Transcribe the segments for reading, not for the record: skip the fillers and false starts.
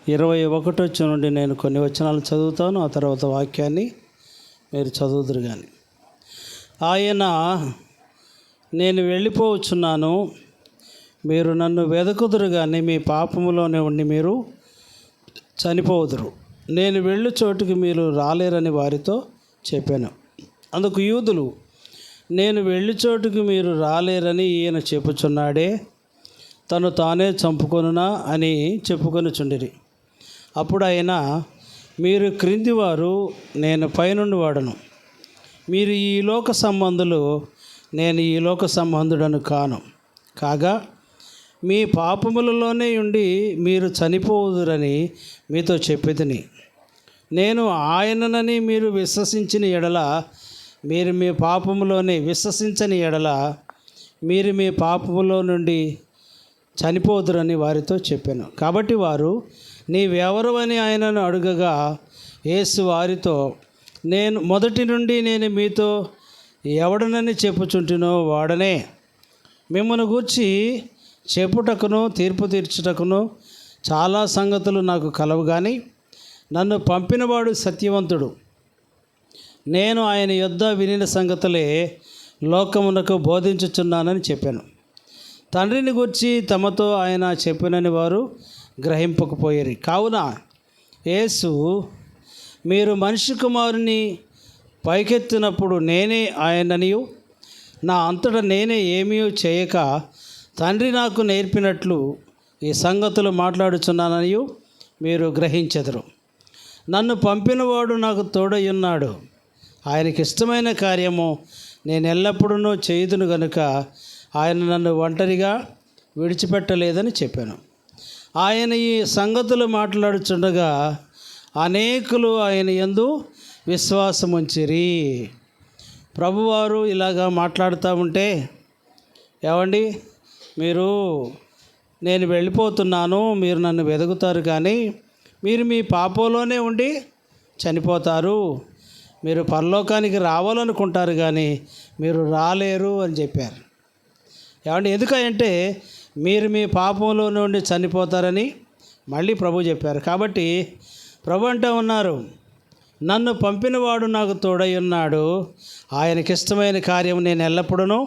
21 నుండి నేను కొన్ని వచనాలు చదువుతాను. ఆ తర్వాత వాక్యాన్ని మీరు చదువుదురు కానీ. ఆయన, నేను వెళ్ళిపోవచ్చున్నాను, మీరు నన్ను వెదకుదురు కానీ మీ పాపములోనే ఉండి మీరు చనిపోదురు. నేను వెళ్ళు చోటుకి మీరు రాలేరని వారితో చెప్పాను. అందుకు యూదులు, నేను వెళ్ళి చోటుకి మీరు రాలేరని ఈయన చెప్పుచున్నాడే, తను తానే చంపుకొనునా అని చెప్పుకొనుచుండిరి. అప్పుడు ఆయన, మీరు క్రింది వారు, నేను పైనుండి వాడను. మీరు ఈ లోక సంబంధులు, నేను ఈ లోక సంబంధుడను కాను. కాగా మీ పాపములలోనే ఉండి మీరు చనిపోవుదురని మీతో చెప్పితిని. నేను ఆయననని మీరు విశ్వసించిన ఎడల, మీరు మీ పాపములోనే విశ్వసించని ఎడల మీరు మీ పాపములో నుండి చనిపోదురని వారితో చెప్పాను. కాబట్టి వారు, నీవెవరు అని ఆయనను అడుగగా, యేసు వారితో, నేను మొదటి నుండి నేను మీతో ఎవడనని చెప్పుచుంటినో వాడనే. మిమ్మల్ని గూర్చి చెప్పుటకును తీర్పు తీర్చుటకును చాలా సంగతులు నాకు కలవు, కానీ నన్ను పంపినవాడు సత్యవంతుడు. నేను ఆయన యొద్ద వినిన సంగతులే లోకమునకు బోధించుచున్నానని చెప్పాను. తండ్రిని గూర్చి తమతో ఆయన చెప్పినని వారు గ్రహింపకపోయారు. కావున యేసు, మీరు మనిషి కుమారుని పైకెత్తినప్పుడు నేనే ఆయననియు, నా అంతటా నేనే ఏమీ చేయక తండ్రి నాకు నేర్పినట్లు ఈ సంగతులు మాట్లాడుచున్నాననియు మీరు గ్రహించెదరు. నన్ను పంపినవాడు నాకు తోడయ్యున్నాడు. ఆయనకి ఇష్టమైన కార్యము నేను ఎల్లప్పుడూ చేయుదును గనుక ఆయన నన్ను ఒంటరిగా విడిచిపెట్టలేదని చెప్పాను. ఆయన ఈ సంగతులు మాట్లాడుచుండగా అనేకులు ఆయన యందు విశ్వాసముంచిరి. ప్రభువారు ఇలాగా మాట్లాడుతూ ఉంటే, ఏమండి, మీరు, నేను వెళ్ళిపోతున్నాను, మీరు నన్ను వెతుకుతారు కానీ మీరు మీ పాపంలోనే ఉండి చనిపోతారు. మీరు పరలోకానికి రావాలనుకుంటారు కానీ మీరు రాలేరు అని చెప్పారు. ఏమండి, ఎందుకంటే మీరు మీ పాపంలోనే ఉండి చనిపోతారని మళ్ళీ ప్రభు చెప్పారు. కాబట్టి ప్రభు అంటూ ఉన్నారు, నన్ను పంపినవాడు నాకు తోడై ఉన్నాడు. ఆయనకిష్టమైన కార్యం నేను ఎల్లప్పుడూ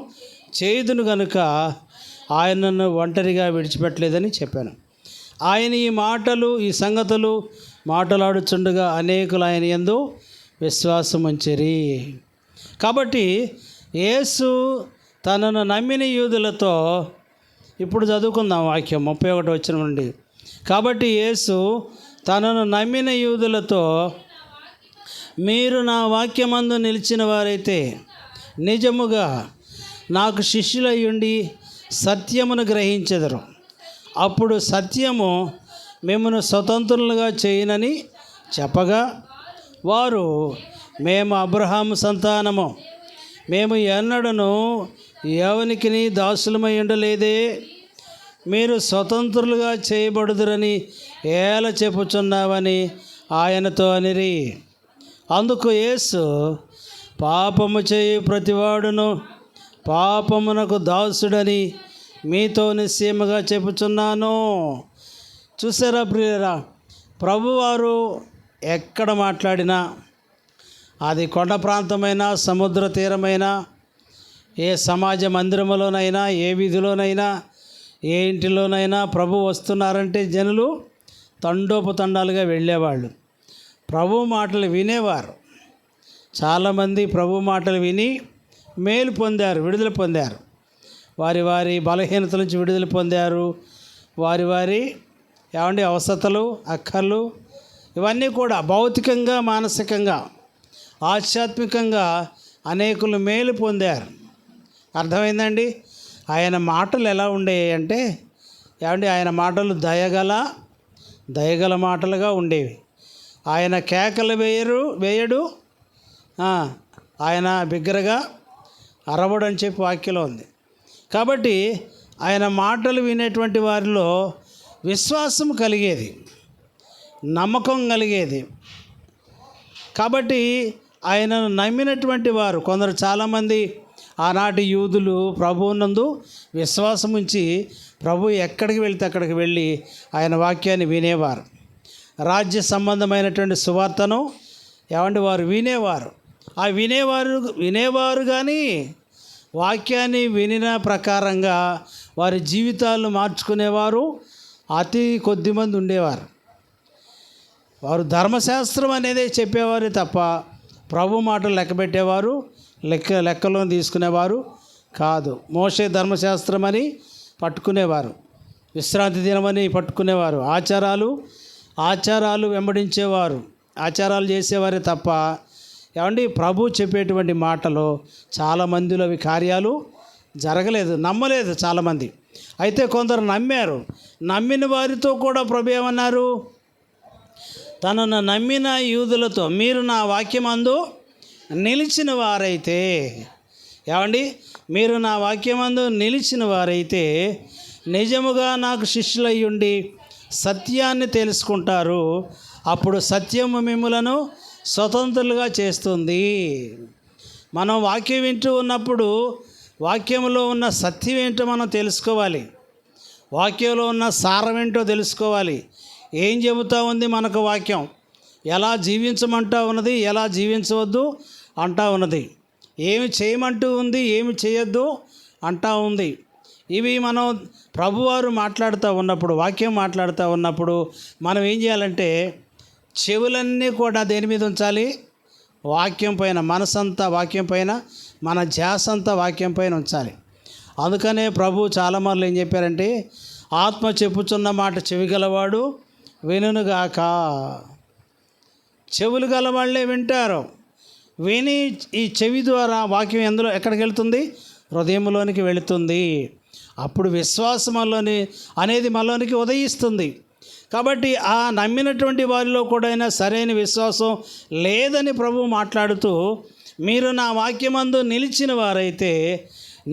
చేయుదును గనుక ఆయన నన్ను ఒంటరిగా విడిచిపెట్టలేదని చెప్పాను. ఆయన ఈ మాటలు, ఈ సంగతులు మాట్లాడుచుండగా అనేకులు ఆయన యందు విశ్వాసం ఉంచిరి. కాబట్టి యేసు తనను నమ్మిన యూదులతో, ఇప్పుడు చదువుకుందాం వాక్యం 31 వచనం నుండి. కాబట్టి యేసు తనను నమ్మిన యూదులతో, మీరు నా వాక్యమందు నిలిచిన వారైతే నిజముగా నాకు శిష్యులయ్యుండి సత్యమును గ్రహించెదరు. అప్పుడు సత్యము మిమ్మను స్వతంత్రులుగా చేయనని చెప్పగా, వారు, మేము అబ్రహాము సంతానము, మేము ఎన్నడను ఎవనికిని దాసులమై ఉండలేదే, మీరు స్వతంత్రులుగా చేయబడుదురని ఏల చెప్పుచున్నావని ఆయనతో అనిరి. అందుకు యేసు, పాపము చేయు ప్రతివాడును పాపమునకు దాసుడని మీతో నిశ్చయముగా చెప్పుచున్నాను. చూసారా ప్రియులారా, ప్రభువారు ఎక్కడ మాట్లాడినా, అది కొండ ప్రాంతమైనా సముద్ర తీరమైనా, ఏ సమాజ మందిరంలోనైనా, ఏ వీధిలోనైనా, ఏ ఇంటిలోనైనా ప్రభు వస్తున్నారంటే జనులు తండోపతండాలుగా వెళ్ళేవాళ్ళు. ప్రభు మాటలు వినేవారు. చాలామంది ప్రభు మాటలు విని మేలు పొందారు, విడుదల పొందారు. వారి వారి బలహీనతల నుంచి విడుదల పొందారు. వారి వారి అవసరతలు, అక్కర్లు ఇవన్నీ కూడా భౌతికంగా, మానసికంగా, ఆధ్యాత్మికంగా అనేకులు మేలు పొందారు. అర్థమైందండి? ఆయన మాటలు ఎలా ఉండేవి అంటే, ఆయన మాటలు దయగల మాటలుగా ఉండేవి. ఆయన కేకలు వేయడు, ఆయన బిగ్గరగా అరవడు అని చెప్పి వాక్యంలో ఉంది. కాబట్టి ఆయన మాటలు వినేటువంటి వారిలో విశ్వాసం కలిగేది, నమ్మకం కలిగేది. కాబట్టి ఆయనను నమ్మినటువంటి వారు కొందరు, చాలామంది ఆనాటి యూదులు ప్రభువునందు విశ్వాసం ఉంచి ప్రభు ఎక్కడికి వెళితే అక్కడికి వెళ్ళి ఆయన వాక్యాన్ని వినేవారు. రాజ్య సంబంధమైనటువంటి సువార్తను ఏమంటే వారు వినేవారు. ఆ వినేవారు కానీ వాక్యాన్ని వినిన ప్రకారంగా వారి జీవితాలను మార్చుకునేవారు అతి కొద్దిమంది ఉండేవారు. వారు ధర్మశాస్త్రం అనేదే చెప్పేవారు తప్ప ప్రభు మాటలు లెక్కబెట్టేవారు లెక్కలో తీసుకునేవారు కాదు. మోషే ధర్మశాస్త్రం అని పట్టుకునేవారు, విశ్రాంతి దినమని పట్టుకునేవారు, ఆచారాలు వెంబడించేవారు, ఆచారాలు చేసేవారే తప్ప ఏమండి ప్రభు చెప్పేటువంటి మాటలు చాలామందిలో అవి కార్యాలు జరగలేదు, నమ్మలేదు చాలామంది. అయితే కొందరు నమ్మారు. నమ్మిన వారితో కూడా ప్రభు ఏమన్నారు, తనను నమ్మిన యూదులతో మీరు నా వాక్యమందు నిలిచిన వారైతే, ఏమండి మీరు నా వాక్యమందు నిలిచిన వారైతే నిజముగా నాకు శిష్యులయ్యుండి సత్యాన్ని తెలుసుకుంటారు, అప్పుడు సత్యము మిమ్ములను స్వతంత్రులుగా చేస్తుంది. మనం వాక్యం వింటూ ఉన్నప్పుడు వాక్యంలో ఉన్న సత్యం ఏంటో మనం తెలుసుకోవాలి, వాక్యంలో ఉన్న సారం ఏంటో తెలుసుకోవాలి. ఏం చెబుతూ ఉంది మనకు వాక్యం, ఎలా జీవించమంటూ ఉన్నది, ఎలా జీవించవద్దు అంటూ ఉన్నది, ఏమి చేయమంటూ ఉంది, ఏమి చేయొద్దు అంటూ ఉంది. ఇవి మనం ప్రభువారు మాట్లాడుతూ ఉన్నప్పుడు, వాక్యం మాట్లాడుతూ ఉన్నప్పుడు మనం ఏం చేయాలంటే చెవులన్నీ కూడా దేని మీద ఉంచాలి, వాక్యం పైన. మనసంతా వాక్యం పైన, మన ధ్యాస అంతా వాక్యం పైన ఉంచాలి. అందుకనే ప్రభు చాలామార్లు ఏం చెప్పారంటే ఆత్మ చెప్పుచున్న మాట చెవి గలవాడు వినుగాక. చెవులు గలవాళ్ళే వింటారు. విని ఈ చెవి ద్వారా వాక్యం ఎక్కడికి వెళుతుంది, హృదయంలోనికి వెళుతుంది. అప్పుడు విశ్వాసం అనేది మనలోనికి ఉదయిస్తుంది. కాబట్టి ఆ నమ్మినటువంటి వారిలో కూడా సరైన విశ్వాసం లేదని ప్రభు మాట్లాడుతూ మీరు నా వాక్యమందు నిలిచిన వారైతే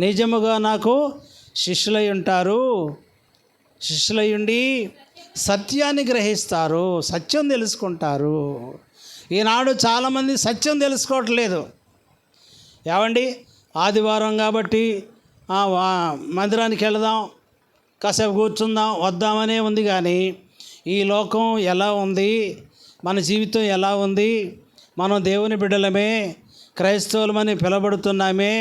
నిజముగా నాకు శిష్యులై ఉంటారు, శిష్యులయ్యుండి సత్యాన్ని గ్రహిస్తారు, సత్యం తెలుసుకుంటారు. ఈనాడు చాలామంది సత్యం తెలుసుకోవట్లేదు. ఏమండి ఆదివారం కాబట్టి మందిరానికి వెళదాం, కాసేపు కూర్చుందాం, వద్దామనే ఉంది. కానీ ఈ లోకం ఎలా ఉంది, మన జీవితం ఎలా ఉంది, మనం దేవుని బిడ్డలమే, క్రైస్తవులమని పిలబడుతున్నామే,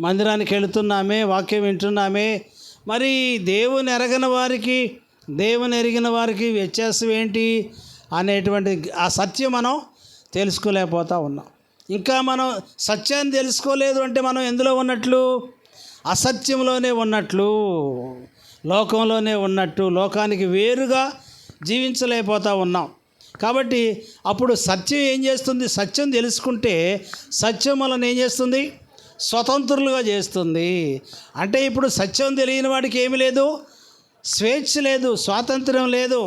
మందిరానికి వెళుతున్నామే, వాక్యం వింటున్నామే, మరి దేవుని ఎరిగిన వారికి వ్యత్యాసం ఏంటి అనేటువంటి ఆ సత్యం మనం తెలుసుకోలేకపోతూ ఉన్నాం. ఇంకా మనం సత్యాన్ని తెలుసుకోలేదు అంటే మనం ఎందులో ఉన్నట్లు, అసత్యంలోనే ఉన్నట్లు, లోకంలోనే ఉన్నట్టు, లోకానికి వేరుగా జీవించలేకపోతూ ఉన్నాం. కాబట్టి అప్పుడు సత్యం ఏం చేస్తుంది, సత్యం తెలుసుకుంటే సత్యం మనల్ని ఏం చేస్తుంది, స్వతంత్రులుగా చేస్తుంది. అంటే ఇప్పుడు సత్యం తెలియని వాడికి ఏమీ లేదు, స్వేచ్ఛ లేదు, స్వాతంత్ర్యం లేదు.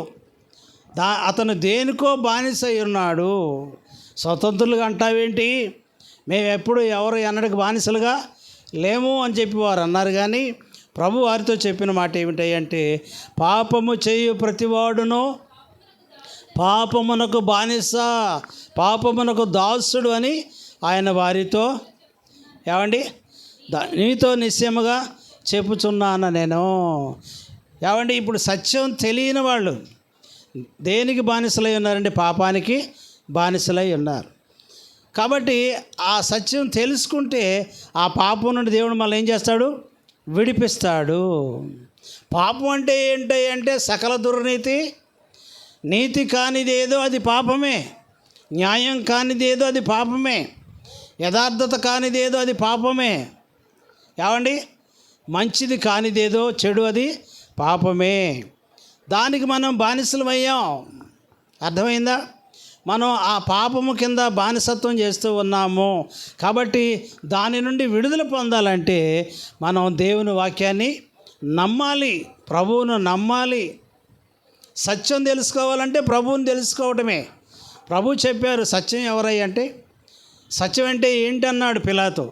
అతను దేనికో బానిస అయి ఉన్నాడు. స్వతంత్రులుగా అంటావేంటి, మేము ఎప్పుడు ఎవరు ఎన్నడికి బానిసలుగా లేము అని చెప్పి వారు అన్నారు. కానీ ప్రభు వారితో చెప్పిన మాట ఏమిటంటే పాపము చేయు ప్రతివాడును పాపమునకు బానిస, పాపమునకు దాసుడు అని ఆయన వారితో ఏమండి నీతో నిశ్చయముగా చెప్పుచున్నాను నేను. ఏమండి ఇప్పుడు సత్యం తెలియని వాళ్ళు దేనికి బానిసలై ఉన్నారండి, పాపానికి బానిసలై ఉన్నారు. కాబట్టి ఆ సత్యం తెలుసుకుంటే ఆ పాపం నుండి దేవుడు మళ్ళీ ఏం చేస్తాడు, విడిపిస్తాడు. పాపం అంటే ఏంటంటే సకల దుర్నీతి, నీతి కానిదేదో అది పాపమే, న్యాయం కానిదేదో అది పాపమే, యథార్థత కానిదేదో అది పాపమే. ఏమండి మంచిది కానిదేదో చెడు అది పాపమే. దానికి మనం బానిసలమయ్యాం. అర్థమైందా? మనం ఆ పాపము కింద బానిసత్వం చేస్తూ ఉన్నాము. కాబట్టి దాని నుండి విడుదల పొందాలంటే మనం దేవుని వాక్యాన్ని నమ్మాలి, ప్రభువును నమ్మాలి. సత్యం తెలుసుకోవాలంటే ప్రభువుని తెలుసుకోవటమే. ప్రభు చెప్పారు సత్యం ఎవరై అంటే, సత్యం అంటే ఏంటి అన్నాడు పిలాతు.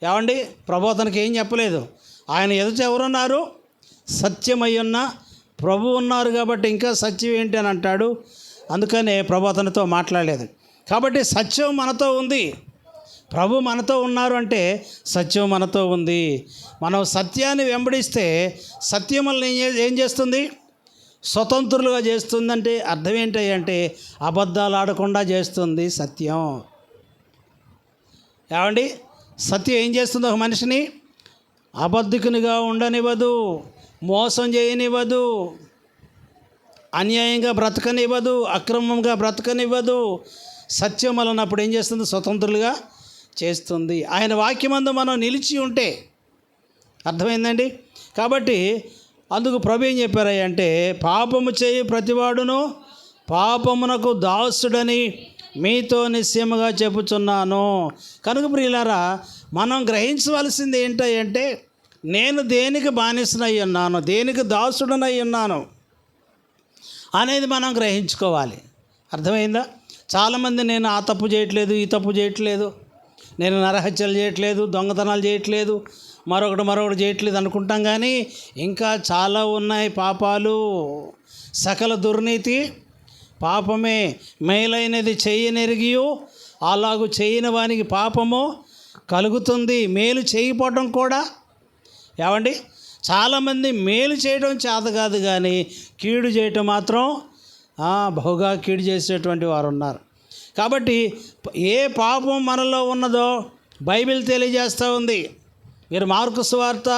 ఏమండి ప్రభు అతనికి ఏం చెప్పలేదు. ఆయన ఎదుట ఎవరున్నారు, సత్యమయ్యున్న ప్రభు ఉన్నారు. కాబట్టి ఇంకా సత్యం ఏంటి అని అంటాడు. అందుకనే ప్రభు అతనితో మాట్లాడలేదు. కాబట్టి సత్యం మనతో ఉంది, ప్రభు మనతో ఉన్నారు అంటే సత్యం మనతో ఉంది. మనం సత్యాన్ని వెంబడిస్తే సత్యం మనల్ని ఏం చేస్తుంది, స్వతంత్రులుగా చేస్తుందంటే అర్థం ఏంటి అంటే అబద్ధాలు ఆడకుండా చేస్తుంది సత్యం. ఏమండి, సత్యం ఏం చేస్తుంది? ఒక మనిషిని అబద్ధికునిగా ఉండనివ్వదు, మోసం చేయనివ్వదు, అన్యాయంగా బ్రతకనివ్వదు, అక్రమంగా బ్రతకనివ్వదు. సత్యం వలనప్పుడు ఏం చేస్తుంది? స్వతంత్రులుగా చేస్తుంది. ఆయన వాక్యమందు మనం నిలిచి ఉంటే, అర్థమైందండి. కాబట్టి అందుకు ప్రభు ఏం చెప్పారంటే, పాపము చేయి ప్రతివాడును పాపమునకు దాసుడని మీతో నిశ్చయముగా చెప్పుచున్నాను. కనుక ప్రియులారా, మనం గ్రహించవలసింది ఏంటంటే, నేను దేనికి బానిసనై ఉన్నాను, దేనికి దాసుడనై ఉన్నాను అనేది మనం గ్రహించుకోవాలి. అర్థమైందా? చాలామంది నేను ఆ తప్పు చేయట్లేదు, ఈ తప్పు చేయట్లేదు, నేను నరహత్యలు చేయట్లేదు, దొంగతనాలు చేయట్లేదు, మరొకటి చేయట్లేదు అనుకుంటాం. కానీ ఇంకా చాలా ఉన్నాయి పాపాలు. సకల దుర్నీతి పాపమే. మేలైనది చేయనెరిగియు అలాగూ చేయని వానికి పాపము కలుగుతుంది. మేలు చేయకపోవడం కూడా, ఏమండి, చాలామంది మేలు చేయడం చేత కాదు, కానీ కీడు చేయటం మాత్రం బహుగా కీడు చేసేటువంటి వారు ఉన్నారు. కాబట్టి ఏ పాపం మనలో ఉన్నదో బైబిల్ తెలియజేస్తూ ఉంది. మీరు మార్కు సువార్త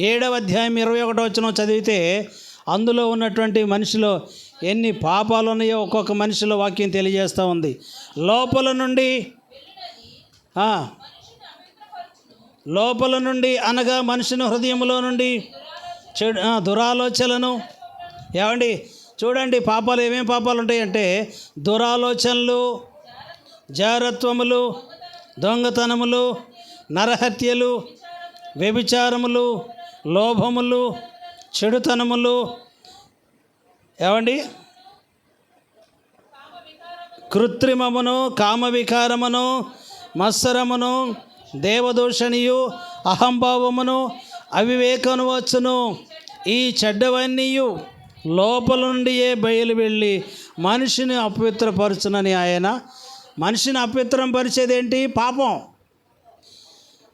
7వ అధ్యాయం 21వ వచనం చదివితే అందులో ఉన్నటువంటి మనిషిలో ఎన్ని పాపాలు ఉన్నాయో ఒక్కొక్క మనిషిలో వాక్యం తెలియజేస్తూ ఉంది. లోపల నుండి అనగా మనిషిని హృదయంలో నుండి చెడు దురాలోచనలను, ఏమండి చూడండి, పాపాలు ఏమేమి పాపాలు ఉంటాయంటే దురాలోచనలు, జారత్వములు, దొంగతనములు, నరహత్యలు, వ్యభిచారములు, లోభములు, చెడుతనములు, ఏమండి కృత్రిమమును, కామవికారమును, మత్సరమును, దేవదూషణియు, అహంభావమును, అవివేకమును వచ్చును. ఈ చెడ్డవన్నీయు లోపల నుండియే బయలు వెళ్ళి మనిషిని అపవిత్రపరచునని ఆయన. మనిషిని అపవిత్రం పరిచేదేంటి? పాపం.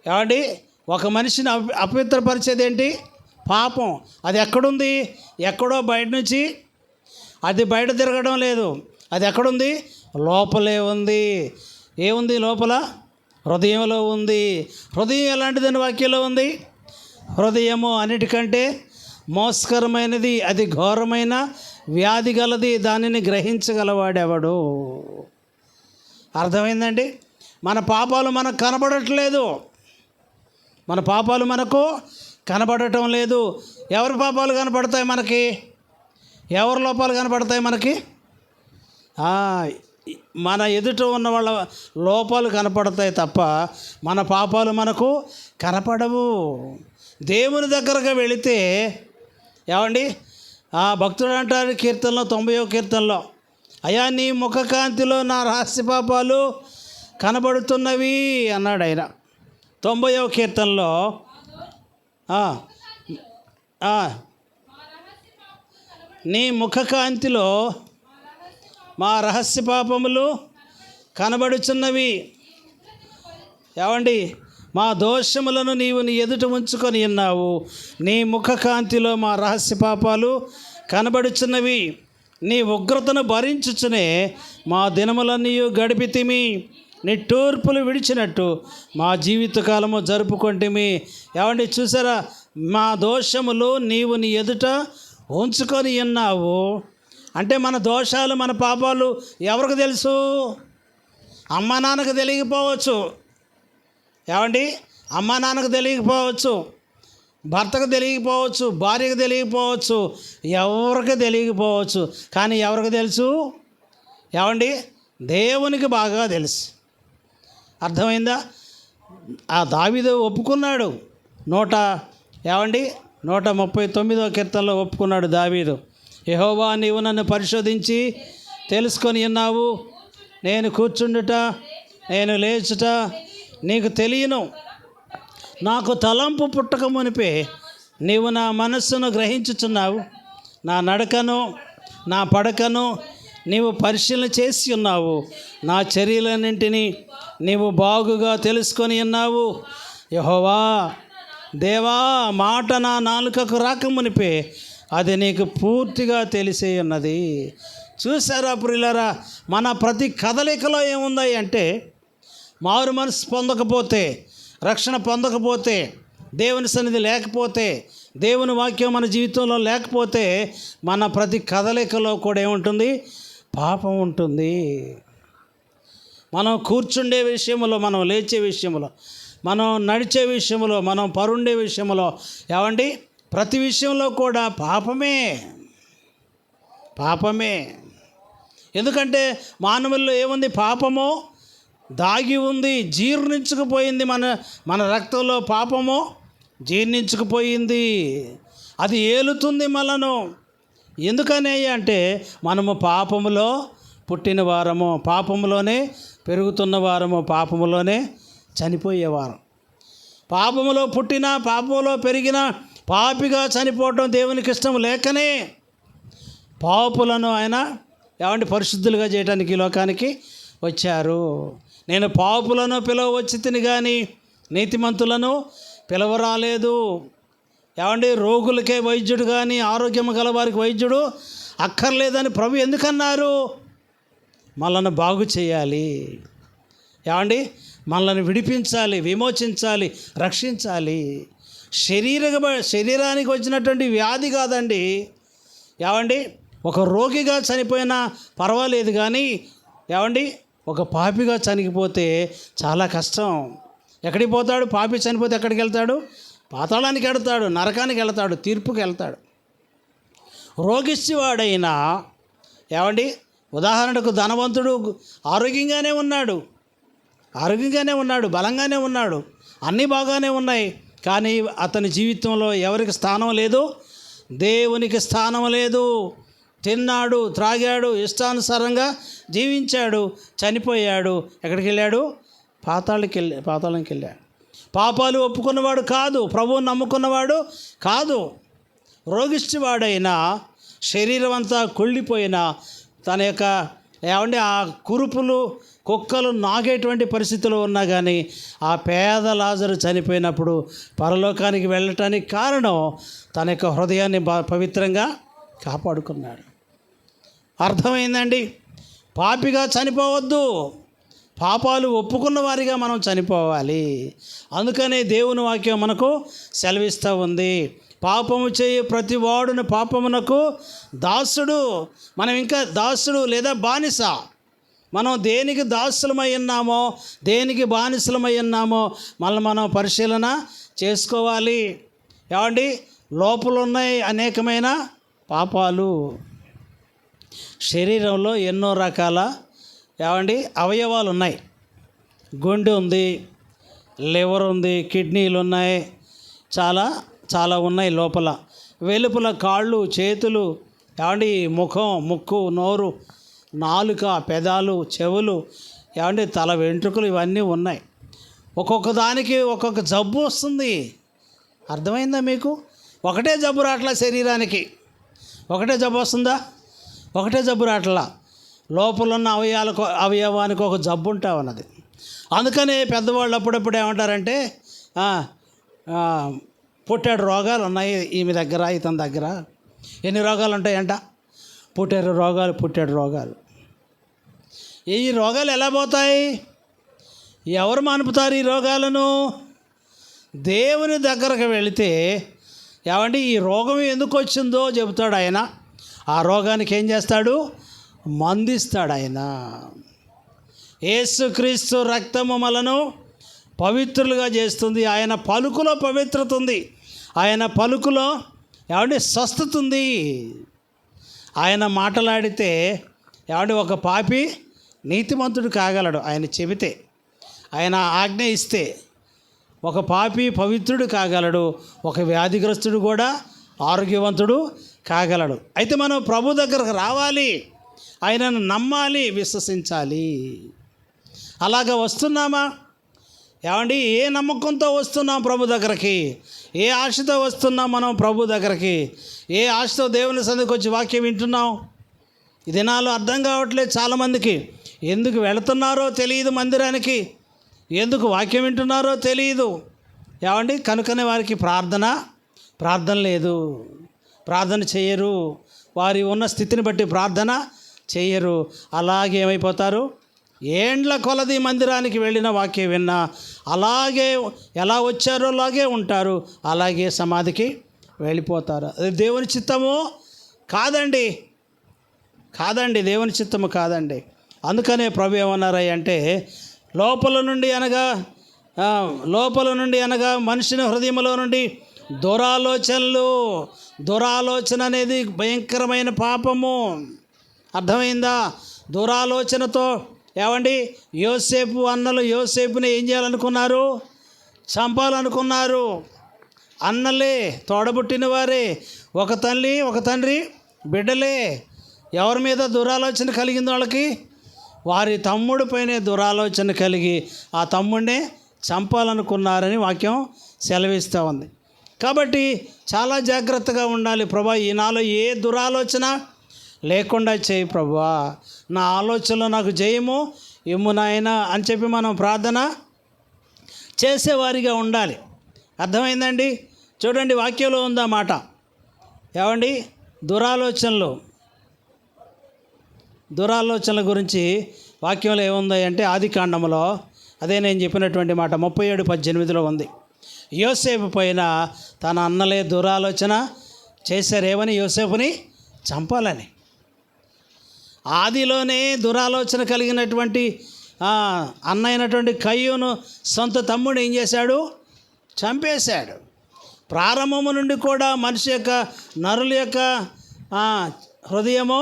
ఏమండి, ఒక మనిషిని అపవిత్రపరిచేదేంటి? పాపం. అది ఎక్కడుంది? ఎక్కడో బయట నుంచి, అది బయట తిరగడం లేదు, అది ఎక్కడుంది? లోపలే ఉంది. ఏముంది లోపల? హృదయంలో ఉంది. హృదయం ఎలాంటిదని వాక్యంలో ఉంది? హృదయము అన్నిటికంటే మోసకరమైనది, అది ఘోరమైన వ్యాధి గలది, దానిని గ్రహించగలవాడెవడు? అర్థమైందండి. మన పాపాలు మనకు కనబడట్లేదు, మన పాపాలు మనకు కనబడటం లేదు. ఎవరి పాపాలు కనపడతాయి మనకి? ఎవరి లోపాలు కనపడతాయి మనకి? మన ఎదుట ఉన్న వాళ్ళ లోపాలు కనపడతాయి తప్ప మన పాపాలు మనకు కనపడవు. దేవుని దగ్గరకు వెళితే, ఏమండి, భక్తుడు అంటారు కీర్తనలో 90వ కీర్తనలో, అయ్యా నీ ముఖకాంతిలో నా రహస్య పాపాలు కనబడుతున్నవి అన్నాడు ఆయన. 90వ కీర్తనలో నీ ముఖకాంతిలో మా రహస్య పాపములు కనబడుచున్నవి. ఏమండి, మా దోషములను నీవు నీ ఎదుట ఉంచుకొని ఉన్నావు. నీ ముఖకాంతిలో మా రహస్య పాపాలు కనబడుచున్నవి. నీ ఉగ్రతను భరించుచునే మా దినములన్నీ గడిపితిమి. నిట్టూర్పులు విడిచినట్టు మా జీవితకాలము జరుపుకొంటిమి. ఏమండి, చూసారా, మా దోషములు నీవు నీ ఎదుట ఉంచుకొని ఉన్నావు. అంటే మన దోషాలు, మన పాపాలు ఎవరికి తెలుసు? అమ్మ నాన్నకు తెలియకపోవచ్చు. ఏమండి, అమ్మ నాన్నకు తెలియకపోవచ్చు, భర్తకు తెలియకపోవచ్చు, భార్యకు తెలియకపోవచ్చు, ఎవరికి తెలియకపోవచ్చు. కానీ ఎవరికి తెలుసు? ఏమండి, దేవునికి బాగా తెలుసు. అర్థమైందా? ఆ దావీదు ఒప్పుకున్నాడు. 139వ కీర్తనలో ఒప్పుకున్నాడు దావీదు. యెహోవా నీవు నన్ను పరిశోధించి తెలుసుకొని ఉన్నావు. నేను కూర్చుండుట, నేను లేచుట నీకు తెలియను. నాకు తలంపు పుట్టక మునిపే నీవు నా మనస్సును గ్రహించుచున్నావు. నా నడకను, నా పడకను నీవు పరిశీలన చేసి ఉన్నావు. నా చర్యలన్నింటినీ నీవు బాగుగా తెలుసుకొని ఉన్నావు. యెహోవా దేవా, మాట నా నాలుకకు రాకమునిపే అది నీకు పూర్తిగా తెలిసే ఉన్నది. చూసారా ప్రియులారా, మన ప్రతి కదలికలో ఏముంది అంటే, మారు మనసు పొందకపోతే, రక్షణ పొందకపోతే, దేవుని సన్నిధి లేకపోతే, దేవుని వాక్యం మన జీవితంలో లేకపోతే, మన ప్రతి కదలికలో కూడా ఏముంటుంది? పాపం ఉంటుంది. మనం కూర్చుండే విషయంలో, మనం లేచే విషయంలో, మనం నడిచే విషయంలో, మనం పరుండే విషయంలో, ఏమండి, ప్రతి విషయంలో కూడా పాపమే. ఎందుకంటే మానవుల్లో ఏముంది? పాపము దాగి ఉంది, జీర్ణించుకుపోయింది. మన రక్తంలో పాపము జీర్ణించుకుపోయింది, అది ఏలుతుంది మనను. ఎందుకనే అంటే మనము పాపములో పుట్టిన వారము, పాపములోనే పెరుగుతున్న వారము, పాపములోనే చనిపోయేవారం. పాపములో పుట్టిన, పాపములో పెరిగిన పాపిగా చనిపోవటం దేవునికి ఇష్టం లేకనే పాపులను ఆయన పరిశుద్ధులుగా చేయడానికి ఈ లోకానికి వచ్చారు. నేను పాపులను పిలవచ్చి తిని కానీ నీతిమంతులను పిలవరాలేదు. రోగులకే వైద్యుడు కానీ ఆరోగ్యం గల వారికి వైద్యుడు అక్కర్లేదని ప్రభు ఎందుకన్నారు? మనల్ని బాగు చేయాలి, మనల్ని విడిపించాలి, విమోచించాలి, రక్షించాలి. శరీరానికి వచ్చినటువంటి వ్యాధి కాదండి. ఒక రోగిగా చనిపోయినా పర్వాలేదు, కానీ ఒక పాపిగా చనిపోతే చాలా కష్టం. ఎక్కడికి పోతాడు? పాపి చనిపోతే ఎక్కడికి వెళ్తాడు? పాతాళానికి వెళ్తాడు, నరకానికి వెళ్తాడు, తీర్పుకి వెళ్తాడు. రోగిష్టివాడైనా ఉదాహరణకు ధనవంతుడు ఆరోగ్యంగానే ఉన్నాడు, బలంగానే ఉన్నాడు, అన్నీ బాగానే ఉన్నాయి, కానీ అతని జీవితంలో ఎవరికి స్థానం లేదు? దేవునికి స్థానం లేదు. తిన్నాడు, త్రాగాడు, ఇష్టానుసారంగా జీవించాడు, చనిపోయాడు. ఎక్కడికి వెళ్ళాడు? పాతాళానికి వెళ్ళాడు. పాపాలు ఒప్పుకున్నవాడు కాదు, ప్రభువుని నమ్ముకున్నవాడు కాదు. రోగిష్టివాడైనా, శరీరం అంతా కుళ్ళిపోయినా, తన యొక్క ఆ కురుపులు, కుక్కలు నాగేటువంటి పరిస్థితులు ఉన్నా కానీ ఆ పేద లాజరు చనిపోయినప్పుడు పరలోకానికి వెళ్ళటానికి కారణం తన యొక్క హృదయాన్ని పవిత్రంగా కాపాడుకున్నాడు. అర్థమైందండి? పాపిగా చనిపోవద్దు, పాపాలు ఒప్పుకున్న వారిగా మనం చనిపోవాలి. అందుకనే దేవుని వాక్యం మనకు సెలవిస్తూ ఉంది, పాపము చేయ ప్రతి వాడును పాపమునకు దాసుడు. మనం ఇంకా దాసుడు లేదా బానిస. మనం దేనికి దాసులమై ఉన్నామో, దేనికి బానిసలమై ఉన్నామో మనం పరిశీలన చేసుకోవాలి. లోపల ఉన్నాయి అనేకమైన పాపాలు. శరీరంలో ఎన్నో రకాల అవయవాలు ఉన్నాయి. గుండె ఉంది, లివర్ ఉంది, కిడ్నీలు ఉన్నాయి, చాలా ఉన్నాయి లోపల. వెలుపల కాళ్ళు, చేతులు, ముఖం, ముక్కు, నోరు, నాలుక, పెదాలు, చెవులు, తల వెంట్రుకలు, ఇవన్నీ ఉన్నాయి. ఒక్కొక్క దానికి ఒక్కొక్క జబ్బు వస్తుంది. అర్థమైందా మీకు? ఒకటే జబ్బు రాట్లా శరీరానికి. ఒకటే జబ్బు వస్తుందా? ఒకటే జబ్బు రాట్లా. లోపల ఉన్న అవయవానికి ఒక జబ్బు ఉంటా ఉన్నది. అందుకని పెద్దవాళ్ళు అప్పుడప్పుడు ఏమంటారంటే, పుట్టాడు రోగాలు ఉన్నాయి ఈమె దగ్గర, ఇతని దగ్గర. ఎన్ని రోగాలు ఉంటాయంట? పుట్టాడు రోగాలు. ఈ రోగాలు ఎలా పోతాయి? ఎవరు మానుపుతారు ఈ రోగాలను? దేవుని దగ్గరకు వెళితే ఈ రోగం ఎందుకు వచ్చిందో చెబుతాడు ఆయన. ఆ రోగానికి ఏం చేస్తాడు? మందిస్తాడు ఆయన. యేసుక్రీస్తు రక్తము మనను పవిత్రులుగా చేస్తుంది. ఆయన పలుకులో పవిత్రత ఉంది. ఆయన పలుకులో స్వస్థత ఉంది. ఆయన మాటలాడితే ఒక పాపి నీతిమంతుడు కాగలడు. ఆయన చెబితే, ఆయన ఆజ్ఞ ఇస్తే ఒక పాపి పవిత్రుడు కాగలడు, ఒక వ్యాధిగ్రస్తుడు కూడా ఆరోగ్యవంతుడు కాగలడు. అయితే మనం ప్రభు దగ్గరకు రావాలి, ఆయనను నమ్మాలి, విశ్వసించాలి. అలాగ వస్తున్నామా? ఏ నమ్మకంతో వస్తున్నాం ప్రభు దగ్గరికి? ఏ ఆశతో వస్తున్నాం మనం ప్రభు దగ్గరికి? ఏ ఆశతో దేవుని సన్నిధికి వచ్చి వాక్యం వింటున్నాం? ఈ దినాలు అర్థం కావట్లేదు చాలామందికి. ఎందుకు వెళుతున్నారో తెలియదు మందిరానికి, ఎందుకు వాక్యం వింటున్నారో తెలియదు. కనుకనే వారికి ప్రార్థన లేదు. ప్రార్థన చేయరు, వారి ఉన్న స్థితిని బట్టి ప్రార్థన చేయరు. అలాగే ఏమైపోతారు, ఏండ్ల కొలది మందిరానికి వెళ్ళిన వాక్యం విన్నా అలాగే ఎలా వచ్చారో అలాగే ఉంటారు, అలాగే సమాధికి వెళ్ళిపోతారు. అది దేవుని చిత్తము కాదండి, దేవుని చిత్తము కాదండి. అందుకనే ప్రభు ఏమన్నారంటే లోపల నుండి అనగా మనిషిని హృదయంలో నుండి దురాలోచన అనేది భయంకరమైన పాపము. అర్థమైందా? దురాలోచనతో ఏమండి యోసేపు అన్నలు యోసేపుని ఏం చేయాలనుకున్నారు? చంపాలనుకున్నారు. అన్నలే, తోడబుట్టిన వారే, ఒక తల్లి ఒక తండ్రి బిడ్డలే. ఎవరి మీద దురాలోచన కలిగింది వాళ్ళకి? వారి తమ్ముడి పైనే దురాలోచన కలిగి ఆ తమ్ముడినే చంపాలనుకున్నారని వాక్యం సెలవిస్తూ ఉంది. కాబట్టి చాలా జాగ్రత్తగా ఉండాలి. ప్రభా, ఈ నాలో ఏ దురాలోచన లేకుండా చేయి ప్రభువా, నా ఆలోచనలో నాకు జయము ఇమ్ము నాయనా అని చెప్పి మనం ప్రార్థన చేసేవారిగా ఉండాలి. అర్థమైందండి? చూడండి, వాక్యంలో ఉందా మాట. ఏమండి, దురాలోచనల గురించి వాక్యంలో ఏముంది అంటే ఆదికాండంలో అదే నేను చెప్పినటువంటి మాట 37:18 ఉంది. యోసేపు పైన తన అన్నలే దురాలోచన చేశారేమని? యోసేపుని చంపాలని. ఆదిలోనే దురాలోచన కలిగినటువంటి అన్న అయినటువంటి కయ్యూను సొంత తమ్ముడు ఏం చేశాడు? చంపేశాడు. ప్రారంభము నుండి కూడా మనిషి యొక్క నరుల యొక్క హృదయము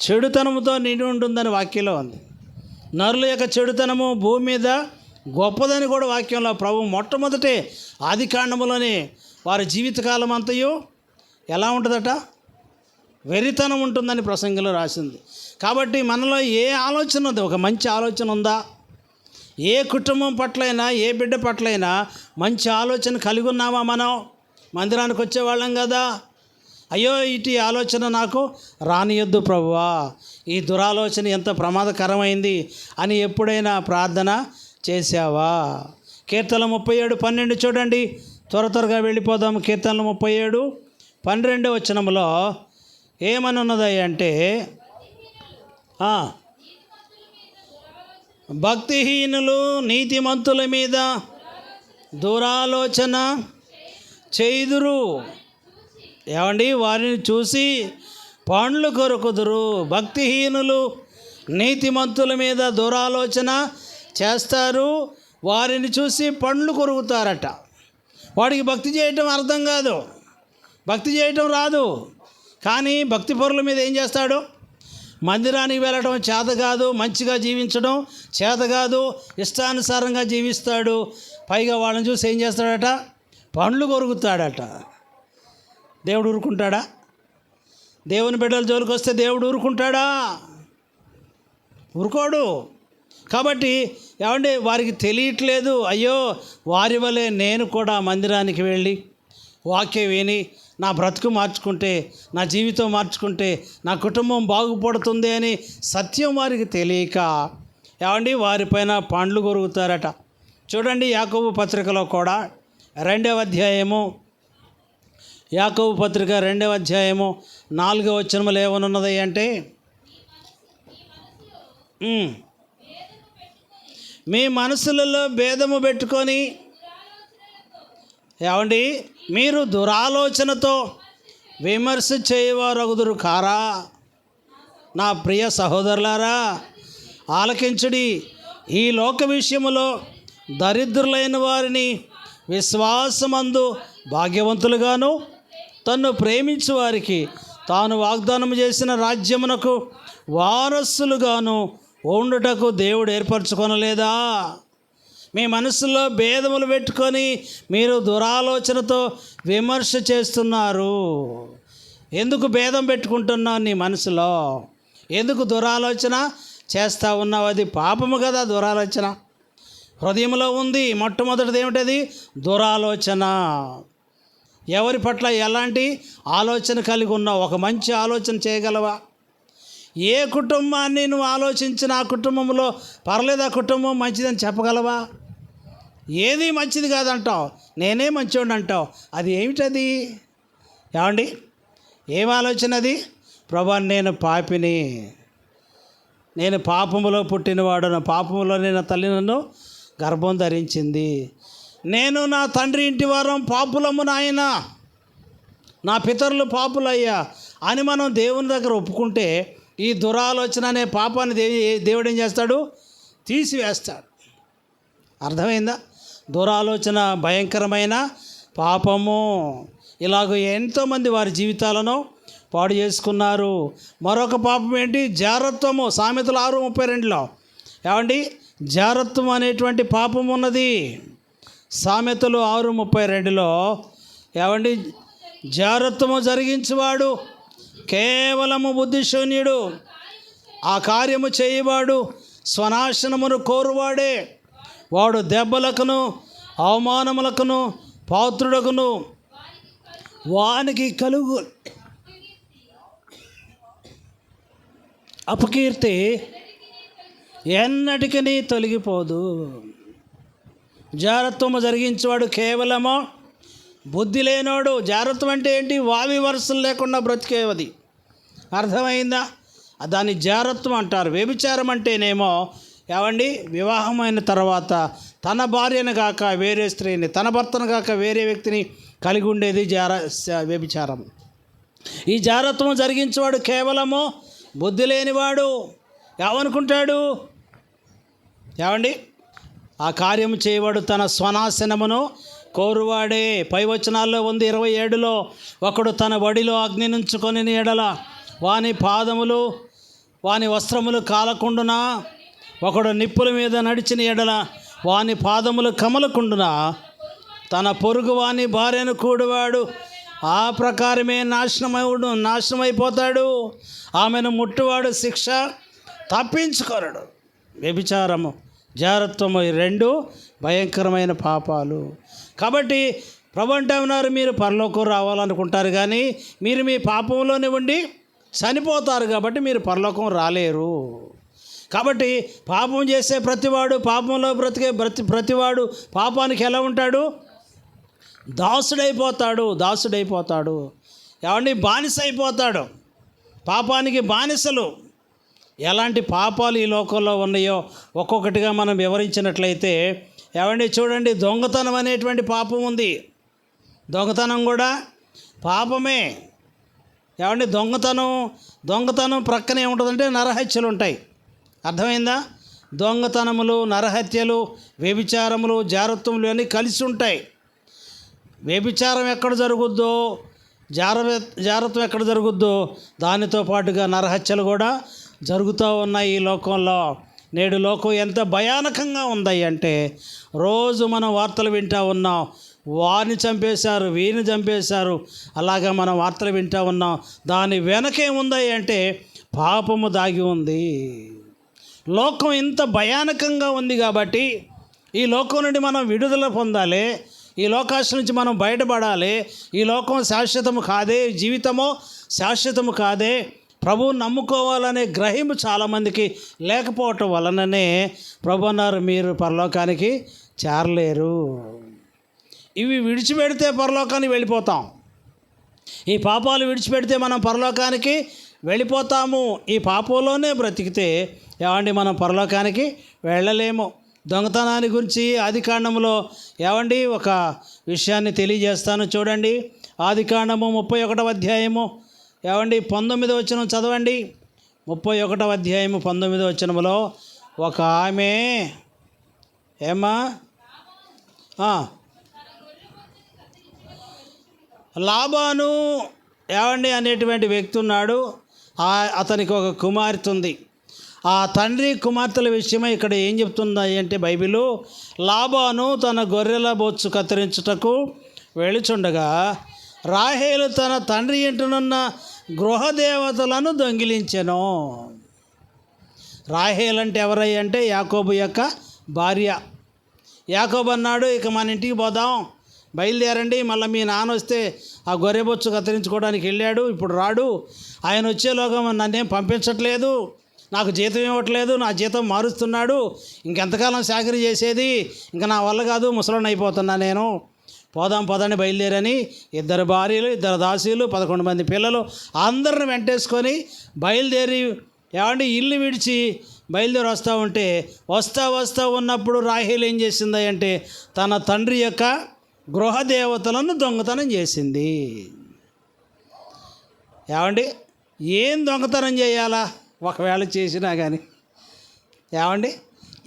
చెడుతనముతో నిండి ఉంటుందని వాక్యంలో ఉంది. నరుల యొక్క చెడుతనము భూమి మీద గొప్పదని కూడా వాక్యంలో ప్రభు మొట్టమొదటే ఆదికాండములోనే వారి జీవితకాలం అంతయు ఎలా ఉంటుందట? వెరితనం ఉంటుందని ప్రసంగంలో రాసింది. కాబట్టి మనలో ఏ ఆలోచన ఉంది? ఒక మంచి ఆలోచన ఉందా? ఏ కుటుంబం పట్లైనా, ఏ బిడ్డ పట్లైనా మంచి ఆలోచన కలిగి ఉన్నామా? మనం మందిరానికి వచ్చేవాళ్ళం కదా, అయ్యో ఇటు ఆలోచన నాకు రానియొద్దు ప్రభువా, ఈ దురాలోచన ఎంత ప్రమాదకరమైంది అని ఎప్పుడైనా ప్రార్థన చేశావా? కీర్తనలు 37:12 చూడండి, త్వరగా వెళ్ళిపోదాం. కీర్తనలు 37:12 ఏమని ఉన్నది అంటే, భక్తిహీనులు నీతిమంతుల మీద దురాలోచన చేయుదురు. ఏమండి, వారిని చూసి పండ్లు కొరుకుదురు. భక్తిహీనులు నీతిమంతుల మీద దురాలోచన చేస్తారు, వారిని చూసి పండ్లు కొరుకుతారట. వాడికి భక్తి చేయటం అర్థం కాదు, భక్తి చేయటం రాదు. కానీ భక్తి పరుల మీద ఏం చేస్తాడు? మందిరానికి వెళ్ళడం చేత కాదు, మంచిగా జీవించడం చేత కాదు, ఇష్టానుసారంగా జీవిస్తాడు. పైగా వాళ్ళని చూసి ఏం చేస్తాడట? పండ్లు కొరుకుతాడట. దేవుడు ఊరుకుంటాడా? దేవుని బిడ్డల జోలికి వస్తే దేవుడు ఊరుకుంటాడా? ఊరుకోడు. కాబట్టి ఏమంటే వారికి తెలియట్లేదు, అయ్యో వారి వలె నేను కూడా మందిరానికి వెళ్ళి వాక్యం విని నా బ్రతుకు మార్చుకుంటే, నా జీవితం మార్చుకుంటే నా కుటుంబం బాగుపడుతుంది అని సత్యం వారికి తెలియక ఏమండి వారిపైన పండ్లు కొరుకుతారట. చూడండి, యాకోబు పత్రికలో కూడా 2వ అధ్యాయము, యాకోబు పత్రిక 2వ అధ్యాయము 4వ వచనములో ఏమనున్నది అంటే, మీ మనసులలో భేదము పెట్టుకొని ఏమండి మీరు దురాలోచనతో విమర్శ చేయవారగుదురు కారా? నా ప్రియ సహోదరులారా ఆలకించుడి. ఈ లోక విషయములో దరిద్రులైన వారిని విశ్వాసమందు భాగ్యవంతులుగాను, తన్ను ప్రేమించు వారికి తాను వాగ్దానం చేసిన రాజ్యమునకు వారసులుగాను ఉండుటకు దేవుడు ఏర్పరచుకొనలేదా? మీ మనసులో భేదములు పెట్టుకొని మీరు దురాలోచనతో విమర్శ చేస్తున్నారు. ఎందుకు భేదం పెట్టుకుంటున్నావు నీ మనసులో? ఎందుకు దురాలోచన చేస్తూ ఉన్నావు? అది పాపము కదా దురాలోచన. హృదయంలో ఉంది. మొట్టమొదటిది ఏమిటది? దురాలోచన. ఎవరి పట్ల ఎలాంటి ఆలోచన కలిగి ఉన్నావు? ఒక మంచి ఆలోచన చేయగలవా? ఏ కుటుంబాన్ని నువ్వు ఆలోచించిన ఆ కుటుంబంలో పర్లేదు, ఆ కుటుంబం మంచిదని చెప్పగలవా? ఏది మంచిది కాదంటావు, నేనే మంచోడిని అంటావు. అది ఏమిటది? ఏమండి, ఏం ఆలోచన అది? ప్రభా నేను పాపిని, నేను పాపములో పుట్టినవాడును, పాపములోనే నా తల్లి నన్ను గర్భం ధరించింది, నేను నా తండ్రి ఇంటి వారం పాపులము నాయన, నా పితరులు పాపులయ్యా అని మనం దేవుని దగ్గర ఒప్పుకుంటే ఈ దురాలోచన అనే పాపాన్ని దేవుడు ఏం చేస్తాడు? తీసివేస్తాడు. అర్థమైందా? దురాలోచన భయంకరమైన పాపము. ఇలాగ ఎంతోమంది వారి జీవితాలను పాడు చేసుకున్నారు. మరొక పాపం ఏంటి? జారత్వము. సామెతలు 6:32లో ఏమండి? జారత్వం అనేటువంటి పాపం ఉన్నది. సామెతలు 6:32లో ఏమండి? జారత్వము జరిగించువాడు కేవలము బుద్ధిశూన్యుడు, ఆ కార్యము చేయవాడు స్వనాశనమును కోరువాడే, వాడు దెబ్బలకును అవమానములకును పాత్రుడకును వానికి కలుగు అపకీర్తి ఎన్నటికీ తొలగిపోదు. జారత్వము జరిగించేవాడు కేవలము బుద్ధి లేనోడు. జారత్వం అంటే ఏంటి? వావి వరుసలు లేకుండా బ్రతికేవది. అర్థమైందా? దాన్ని జారత్వం అంటారు. వ్యభిచారం అంటేనేమో ఏమండి? వివాహమైన తర్వాత తన భార్యను కాక వేరే స్త్రీని, తన భర్తను కాక వేరే వ్యక్తిని కలిగి ఉండేది వ్యభిచారం. ఈ జారత్వం జరిగించేవాడు కేవలము బుద్ధి లేనివాడు. ఏమనుకుంటాడు? ఏమండి? ఆ కార్యము చేయవాడు తన స్వనాశనమును కోరువాడే. పై వచనాల్లో ఉంది 27లో, ఒకడు తన వడిలో అగ్ని నుంచుకొని ఎడల వాని పాదములు వాని వస్త్రములు కాలకుండునా, ఒకడు నిప్పుల మీద నడిచిన ఎడల వాని పాదములు కమలకుండునా, తన పొరుగు వాని భార్యను కూడివాడు ఆ ప్రకారమే నాశనమైపోతాడు. ఆమెను ముట్టువాడు శిక్ష తప్పించుకోరడు. వ్యభిచారము, జారత్వము ఈ రెండు భయంకరమైన పాపాలు. కాబట్టి ప్రభు అంటే ఉన్నారు, మీరు పరలోకం రావాలనుకుంటారు కానీ మీరు మీ పాపంలోనే ఉండి చనిపోతారు కాబట్టి మీరు పరలోకం రాలేరు. కాబట్టి పాపం చేసే ప్రతివాడు, పాపంలో బ్రతికే ప్రతివాడు పాపానికి ఎలా ఉంటాడు? దాసుడైపోతాడు. ఏమండి? బానిస అయిపోతాడు. పాపానికి బానిసలు. ఎలాంటి పాపాలు ఈ లోకంలో ఉన్నాయో ఒక్కొక్కటిగా మనం వివరించినట్లయితే ఏమండి? చూడండి, దొంగతనం అనేటువంటి పాపం ఉంది. దొంగతనం కూడా పాపమే. ఏమండి? దొంగతనం ప్రక్కనే ఉంటుందంటే నరహత్యలు ఉంటాయి. అర్థమైందా? దొంగతనములు, నరహత్యలు, వ్యభిచారములు, జారత్వములు అన్నీ కలిసి ఉంటాయి. వ్యభిచారం ఎక్కడ జరుగుద్దో, జారత్వం ఎక్కడ జరుగుద్దో దానితో పాటుగా నరహత్యలు కూడా జరుగుతూ ఉన్నాయి ఈ లోకంలో. నేడు లోకం ఎంత భయానకంగా ఉంది అంటే రోజు మనం వార్తలు వింటూ ఉన్నాం. వారిని చంపేశారు, వీరిని చంపేశారు, అలాగా మనం వార్తలు వింటూ ఉన్నాం. దాని వెనకేముంది అంటే పాపము దాగి ఉంది. లోకం ఇంత భయానకంగా ఉంది కాబట్టి ఈ లోకం నుండి మనం విడుదల పొందాలి. ఈ లోకాశ నుంచి మనం బయటపడాలి. ఈ లోకం శాశ్వతము కాదే, జీవితము శాశ్వతము కాదే. ప్రభువుని నమ్ముకోవాలనే గ్రహింపు చాలామందికి లేకపోవటం వలననే ప్రభు అన్నారు, మీరు పరలోకానికి చేరలేరు. ఇవి విడిచిపెడితే పరలోకానికి వెళ్ళిపోతాం. ఈ పాపాలు విడిచిపెడితే మనం పరలోకానికి వెళ్ళిపోతాము. ఈ పాపంలోనే బ్రతికితే ఏమండి మనం పరలోకానికి వెళ్ళలేము. దొంగతనాన్ని గురించి ఆదికాండంలో ఏమండి ఒక విషయాన్ని తెలియజేస్తాను. చూడండి, ఆదికాండము 31వ అధ్యాయము ఏమండి 19వ వచనం చదవండి. 31వ అధ్యాయము 19వ వచనములో ఒక ఆమె లాబాను ఏమండి అనేటువంటి వ్యక్తి ఉన్నాడు. అతనికి ఒక కుమార్తె ఉంది. ఆ తండ్రి కుమార్తెల విషయమై ఇక్కడ ఏం చెప్తుంది అంటే బైబిలు, లాబాను తన గొర్రెల బొచ్చు కత్తిరించుటకు వెళుచుండగా రాహేలు తన తండ్రి ఇంటనున్న గృహదేవతలను దొంగిలించెను. రాహేలు అంటే ఎవరయ్య అంటే యాకోబు యొక్క భార్య. యాకోబు అన్నాడు, ఇక మన ఇంటికి పోదాం, బయలుదేరండి, మళ్ళీ మీ నాన్న వస్తే ఆ గొర్రెబొచ్చు కత్తిరించుకోవడానికి వెళ్ళాడు, ఇప్పుడు రాడు, ఆయన వచ్చేలోగా నన్నేం పంపించట్లేదు, నాకు జీతం ఇవ్వట్లేదు, నా జీతం మారుస్తున్నాడు, ఇంకెంతకాలం చాకరీ చేసేది, ఇంకా నా వల్ల కాదు, ముసలోని అయిపోతున్నా నేను, పోదాం పోదాన్ని బయలుదేరని 2 భార్యలు 2 దాసీలు 11 మంది పిల్లలు అందరిని వెంటేసుకొని బయలుదేరి ఇల్లు విడిచి బయలుదేరి వస్తూ ఉన్నప్పుడు రాహేలు ఏం చేసింది అంటే తన తండ్రి యొక్క గృహదేవతలను దొంగతనం చేసింది. ఏం దొంగతనం చేయాలా? ఒకవేళ చేసినా కానీ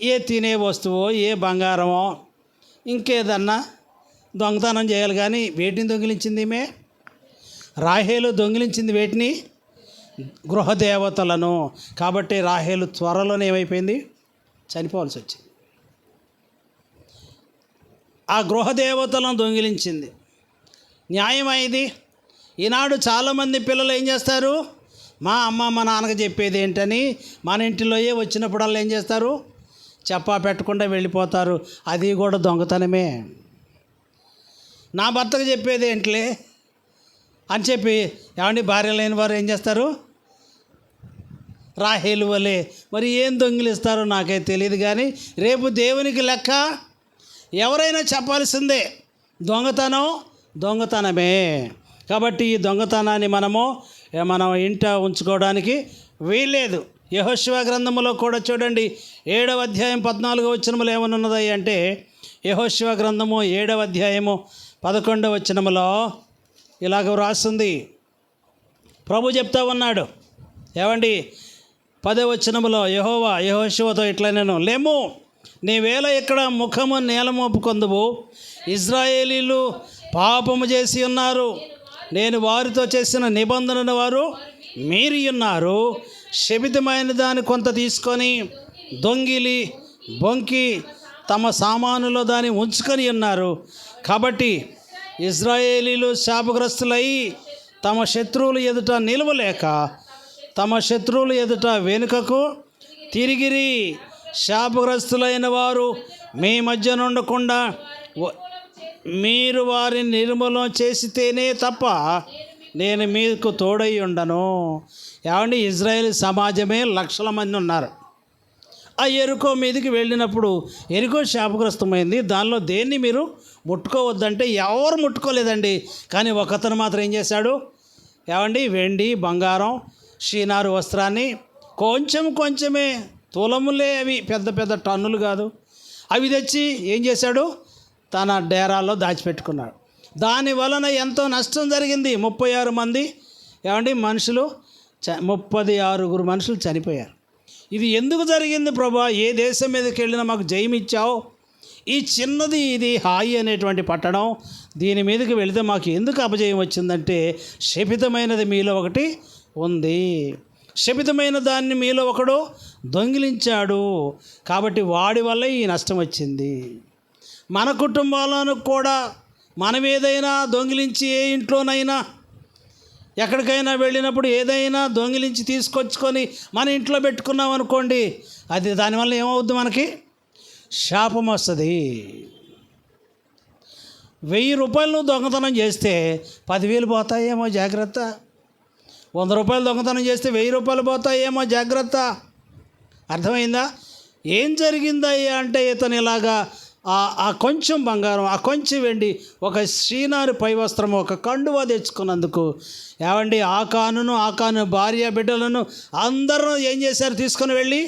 ఏ తినే వస్తువో, ఏ బంగారమో, ఇంకేదన్నా దొంగతనం చేయాలి. కానీ వేటిని దొంగిలించింది? రాహేలు దొంగిలించింది వేటిని? గృహదేవతలను. కాబట్టి రాహేలు త్వరలోనే ఏమైపోయింది? చనిపోవాల్సి వచ్చింది. ఆ గృహదేవతలను దొంగిలించింది. న్యాయమైంది. ఈనాడు చాలామంది పిల్లలు ఏం చేస్తారు? మా అమ్మ మా నాన్నకి చెప్పేది ఏంటని మన ఇంటిలోయే వచ్చినప్పుడల్లా ఏం చేస్తారు? చెప్పా పెట్టకుండా వెళ్ళిపోతారు. అది కూడా దొంగతనమే. నా భర్తకు చెప్పేది ఏంటిలే అని చెప్పి భార్య లేని వారు ఏం చేస్తారు? రాహేలు వలే. మరి ఏం దొంగిలిస్తారో నాకైతే తెలియదు. కానీ రేపు దేవునికి లెక్క ఎవరైనా చెప్పాల్సిందే. దొంగతనమే. కాబట్టి ఈ దొంగతనాన్ని మనం ఇంట ఉంచుకోవడానికి వీల్లేదు. యెహోషువ గ్రంథంలో కూడా చూడండి 7వ అధ్యాయం 14వ వచనంలో ఏమనున్నది అంటే యెహోషువ గ్రంథము 7వ అధ్యాయము 11వ వచనంలో ఇలాగ వ్రాస్తుంది. ప్రభు చెప్తా ఉన్నాడు. 10వ వచనంలో యెహోషువతో ఇట్లా నేను లేము, నీవేళ ఇక్కడ ముఖము నేల మోపుకొందువు, ఇశ్రాయేలీలు పాపము చేసి ఉన్నారు, నేను వారితో చేసిన నిబంధనను వారు మీరి ఉన్నారు. శపితమైన దాన్ని కొంత తీసుకొని దొంగిలి బొంకి తమ సామానులో దాన్ని ఉంచుకొని ఉన్నారు. కాబట్టి ఇశ్రాయేలీలు శాపగ్రస్తులై తమ శత్రువుల ఎదుట నిలవలేక తమ శత్రువుల ఎదుట వెనుకకు తిరిగిరి. శాపగ్రస్తులైన వారు మీ మధ్య నుండకుండా మీరు వారిని నిర్మూలన చేసితేనే తప్ప నేను మీకు తోడై ఉండను. ఇజ్రాయేల్ సమాజమే లక్షల మంది ఉన్నారు. ఆ ఎరుకో మీదకి వెళ్ళినప్పుడు ఎరుకో శాపగ్రస్తమైంది. దానిలో దేన్ని మీరు ముట్టుకోవద్దంటే ఎవరు ముట్టుకోలేదండి. కానీ ఒకతను మాత్రం ఏం చేశాడు? వెండి బంగారం షీనారు వస్త్రాన్ని కొంచెమే తులములే, అవి పెద్ద పెద్ద టన్నులు కాదు, అవి తెచ్చి ఏం చేశాడు? తన డేరాల్లో దాచిపెట్టుకున్నాడు. దాని వలన ఎంతో నష్టం జరిగింది. 36 మంది మనుషులు 36 మనుషులు చనిపోయారు. ఇది ఎందుకు జరిగింది ప్రభా? ఏ దేశం మీదకి వెళ్ళినా మాకు జయం ఇచ్చావు. ఈ చిన్నది ఇది హాయి అనేటువంటి పట్టణం, దీని మీదకి వెళితే మాకు ఎందుకు అపజయం వచ్చిందంటే శపితమైనది మీలో ఒకటి ఉంది. శపితమైన దాన్ని మీలో ఒకడు దొంగిలించాడు. కాబట్టి వాడి వల్ల ఈ నష్టం వచ్చింది. మన కుటుంబాలను కూడా మనం ఏదైనా దొంగిలించి ఏ ఇంట్లోనైనా ఎక్కడికైనా వెళ్ళినప్పుడు ఏదైనా దొంగిలించి తీసుకొచ్చుకొని మన ఇంట్లో పెట్టుకున్నాం అనుకోండి, అది దానివల్ల ఏమవుద్ది? మనకి శాపం వస్తుంది. 1000 రూపాయలు దొంగతనం చేస్తే 10,000 పోతాయేమో జాగ్రత్త. 100 రూపాయలు దొంగతనం చేస్తే 1000 రూపాయలు పోతాయేమో జాగ్రత్త. అర్థమైందా? ఏం జరిగిందయ్యా అంటే ఇతను ఇలాగా ఆ కొంచెం బంగారం, ఆ కొంచెం వెండి, ఒక శ్రీనారు పై వస్త్రము, ఒక కండువా తెచ్చుకున్నందుకు ఆకాను భార్య బిడ్డలను అందరూ ఏం చేశారు? తీసుకుని వెళ్ళి